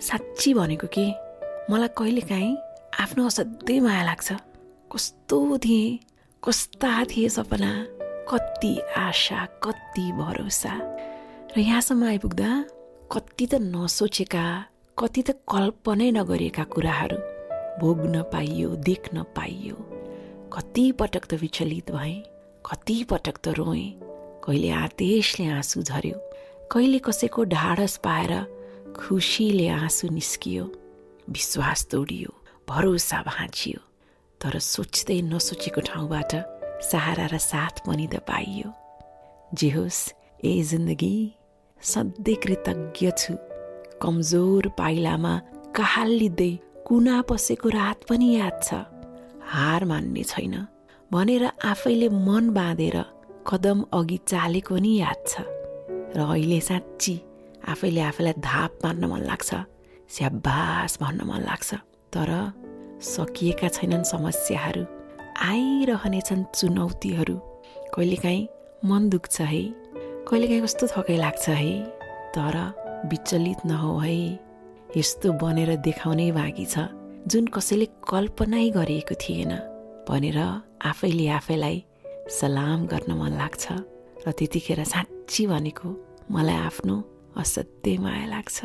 साँच्ची भनेको के मलाई कहिलेकाहीँ आफ्नो असाध्यै माया लाग्छ। कस्तो थिएँ, कस्ता थिए सपना, कति आशा, कति भरोसा, र यहाँसम्म आइपुग्दा कति त नसोचेका, कति त कल्पनै नगरिएका कुराहरू भोग्न पाइयो, देख्न पाइयो। कति पटक त विचलित भएँ, कति पटक त रोएँ, कहिले आदेशले आँसु झर्यो, कहिले कसैको ढाडस पाएर खुसीले आँसु निस्कियो, विश्वास तोडियो, भरोसा भाँचियो। तर सोच्दै नसोचेको ठाउँबाट सहारा र साथ पनि त पाइयो। जे होस्, ए जिन्दगी सधैँ कृतज्ञ छु। कमजोर पाइलामा कहालिँदै कुना पसेको रात पनि याद छ। हार मान्ने छैन भनेर आफैले मन बाँधेर कदम अघि चालेको नि याद छ। र अहिले साँच्ची आफैले आफैलाई धाप मार्न मन लाग्छ, स्याबास भन्न मन लाग्छ। तर सकिएका छैनन् समस्याहरू, आइरहनेछन् चुनौतीहरू। कहिलेकाहीँ मन दुख्छ है, कहिलेकाहीँ कस्तो थकै लाग्छ है। तर विचलित नहो है, यस्तो बनेर देखाउनै बाँकी छ जुन कसैले कल्पनै गरिएको थिएन भनेर आफैले आफैलाई सलाम गर्न मन लाग्छ। र त्यतिखेर साँच्ची भनेको मलाई आफ्नो असाध्यै माया लाग्छ।